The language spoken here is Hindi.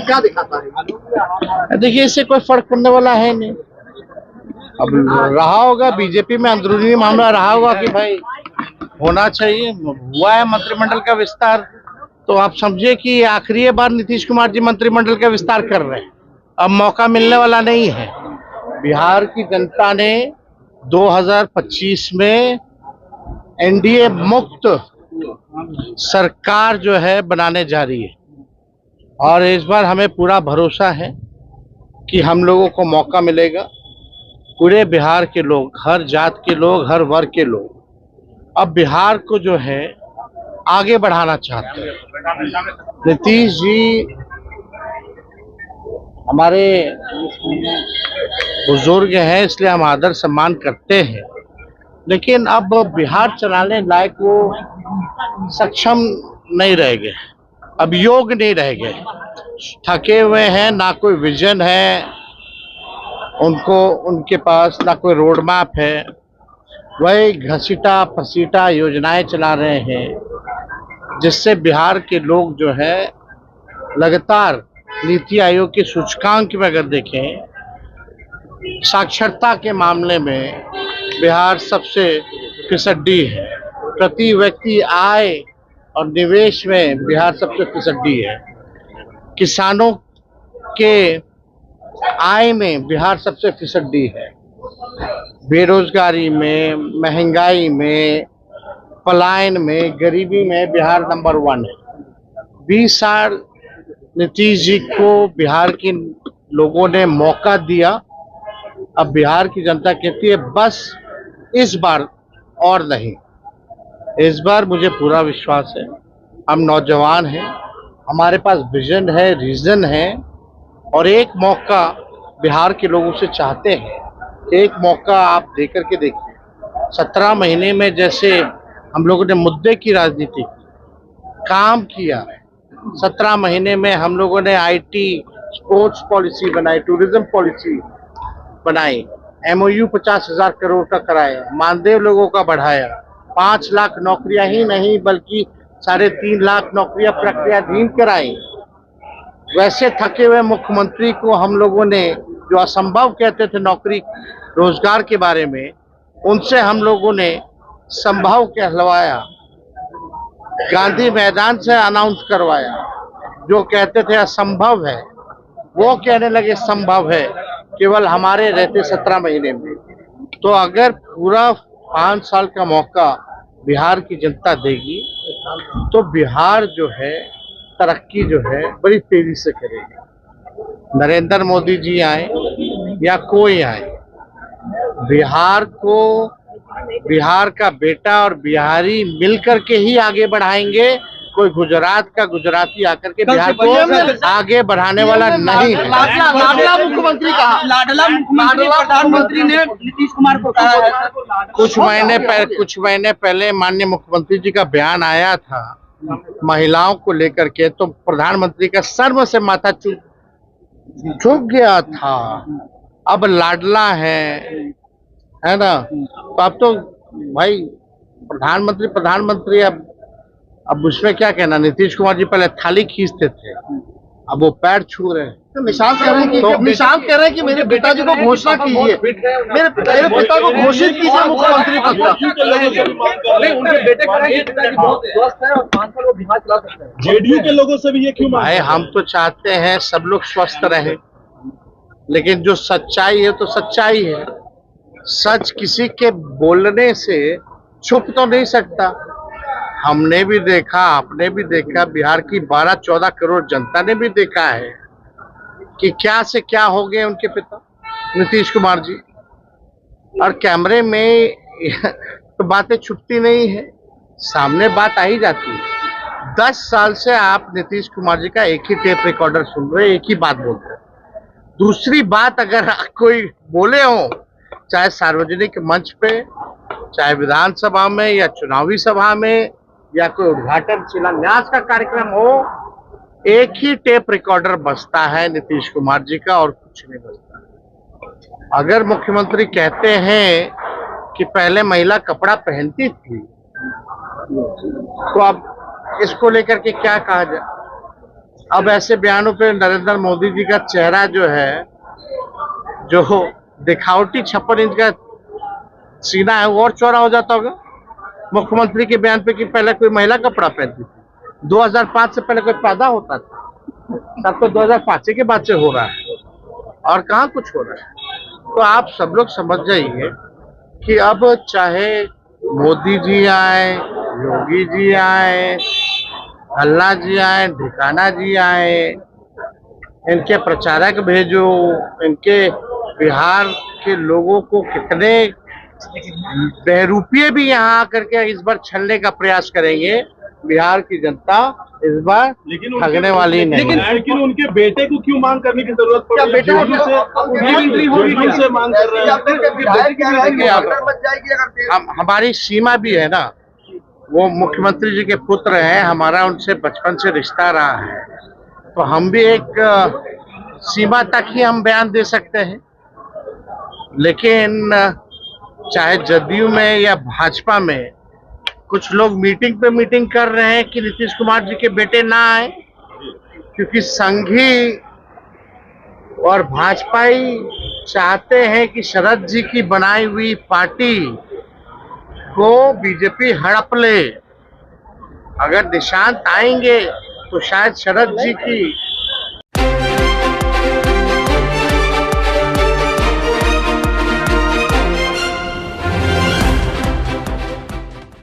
क्या दिखाता है? देखिए, इससे कोई फर्क पड़ने वाला है नहीं। अब रहा होगा बीजेपी में अंदरूनी मामला रहा होगा कि भाई होना चाहिए, हुआ है मंत्रिमंडल का विस्तार, तो आप समझिए कि आखिरी बार नीतीश कुमार जी मंत्रिमंडल का विस्तार कर रहे हैं। अब मौका मिलने वाला नहीं है। बिहार की जनता ने 2025 में एनडीए मुक्त सरकार जो है बनाने जा रही है, और इस बार हमें पूरा भरोसा है कि हम लोगों को मौका मिलेगा। पूरे बिहार के लोग, हर जात के लोग, हर वर्ग के लोग अब बिहार को जो है आगे बढ़ाना चाहते हैं। नीतीश जी हमारे बुजुर्ग हैं, इसलिए हम आदर सम्मान करते हैं, लेकिन अब बिहार चलाने लायक वो सक्षम नहीं रह गए, अब योग नहीं रह गए, थके हुए हैं, ना कोई विजन है उनको, उनके पास ना कोई रोड मैप है, वही घसीटा पसीटा योजनाएं चला रहे हैं, जिससे बिहार के लोग जो है लगातार नीति आयोग के सूचकांक में अगर देखें, साक्षरता के मामले में बिहार सबसे फिसड्डी है, प्रति व्यक्ति आय और निवेश में बिहार सबसे फिसड्डी है, किसानों के आय में बिहार सबसे फिसड्डी है, बेरोजगारी में, महंगाई में, पलायन में, गरीबी में बिहार नंबर 1 है। 20 साल नीतीश जी को बिहार के लोगों ने मौका दिया। अब बिहार की जनता कहती है बस इस बार और नहीं। इस बार मुझे पूरा विश्वास है, हम नौजवान हैं, हमारे पास विजन है, रीजन है, और एक मौका बिहार के लोगों से चाहते हैं। एक मौका आप देकर के देखिए, 17 महीने में जैसे हम लोगों ने मुद्दे की राजनीति की, काम किया, 17 महीने में हम लोगों ने आईटी, स्पोर्ट्स पॉलिसी बनाई, टूरिज्म पॉलिसी बनाई, एमओयू 50,000 करोड़ का कराया, मानदेय लोगों का बढ़ाया, 5 लाख नौकरियां ही नहीं बल्कि 3.5 लाख नौकरियां प्रक्रियाधीन कराई। वैसे थके हुए मुख्यमंत्री को हम लोगों ने, जो असंभव कहते थे नौकरी रोजगार के बारे में, उनसे हम लोगों ने संभव कहलवाया, गांधी मैदान से अनाउंस करवाया। जो कहते थे असंभव है वो कहने लगे संभव है, केवल हमारे रहते 17 महीने में। तो अगर पूरा 5 साल का मौका बिहार की जनता देगी तो बिहार जो है तरक्की जो है बड़ी तेजी से करेगी। नरेंद्र मोदी जी आए या कोई आए, बिहार को, बिहार का बेटा और बिहारी मिलकर के ही आगे बढ़ाएंगे। कोई गुजरात का गुजराती आकर के बिहार को आगे बढ़ाने वाला नहीं है। लाडला मुख्यमंत्री कहा, लाडला प्रधानमंत्री ने नीतीश कुमार को कहा है। कुछ महीने पहले माननीय मुख्यमंत्री जी का बयान आया था महिलाओं को लेकर के, तो प्रधानमंत्री का सर्व से माथा झुक गया था। अब लाडला है ना, तो अब तो भाई प्रधानमंत्री अब उसमें क्या कहना। नीतीश कुमार जी पहले थाली खींचते थे, अब वो पैर छू रहे हैं। तो निशांत कह रहे हैं कि मेरे पिताजी को घोषणा कीजिए, मेरे पिता को घोषित कीजिए मुख्यमंत्री पद का। उनके बेटे कह रहे हैं कि पिताजी बहुत स्वस्थ है और 5 साल वो बिहार चला सकते हैं। जेडीयू के लोगों से भी ये क्यों भाई, हम तो चाहते हैं सब लोग स्वस्थ रहे, लेकिन जो सच्चाई है तो सच्चाई है। सच किसी के बोलने से छुप तो नहीं सकता। हमने भी देखा, आपने भी देखा, बिहार की 12-14 करोड़ जनता ने भी देखा है कि क्या से क्या हो गए उनके पिता नीतीश कुमार जी। और कैमरे में तो बातें छुपती नहीं है, सामने बात आ ही जाती है। 10 साल से आप नीतीश कुमार जी का एक ही टेप रिकॉर्डर सुन रहे, एक ही बात बोलते हैं। दूसरी बात अगर कोई बोले हो, चाहे सार्वजनिक मंच पे, चाहे विधानसभा में या चुनावी सभा में, या कोई उद्घाटन शिलान्यास का कार्यक्रम हो, एक ही टेप रिकॉर्डर बजता है नीतीश कुमार जी का, और कुछ नहीं बजता। अगर मुख्यमंत्री कहते हैं कि पहले महिला कपड़ा पहनती थी, तो अब इसको लेकर के क्या कहा जाए। अब ऐसे बयानों पे नरेंद्र मोदी जी का चेहरा जो है, जो दिखावटी 56 इंच का सीना है, वो और चौड़ा हो जाता होगा मुख्यमंत्री के बयान पे कि पहले कोई महिला कपड़ा पहनती थी। 2005 से पहले कोई पैदा होता था, तब तो 2005 के बाद से हो रहा है और कहाँ कुछ हो रहा है। तो आप सब लोग समझ जाइए कि अब चाहे मोदी जी आए, योगी जी आए, भल्ला जी आए, ढिकाना जी आए, इनके प्रचारक भेजो, इनके बिहार के लोगों को कितने बहरूपिये भी यहाँ आकर के इस बार छलने का प्रयास करेंगे, बिहार की जनता इस बार ठगने वाली नहीं। लेकिन उनके बेटे को क्यों मांग करने की जरूरत क्या पड़ी? बेटे से मांग कर रहे हैं। हमारी सीमा भी है ना, वो मुख्यमंत्री जी के पुत्र हैं, हमारा उनसे बचपन से रिश्ता रहा है, तो हम भी एक सीमा तक ही हम बयान दे सकते हैं। लेकिन चाहे जदयू में या भाजपा में कुछ लोग मीटिंग पे मीटिंग कर रहे हैं कि नीतीश कुमार जी के बेटे ना आए, क्योंकि संघी और भाजपाई चाहते हैं कि शरद जी की बनाई हुई पार्टी को बीजेपी हड़प ले। अगर निशांत आएंगे तो शायद शरद जी की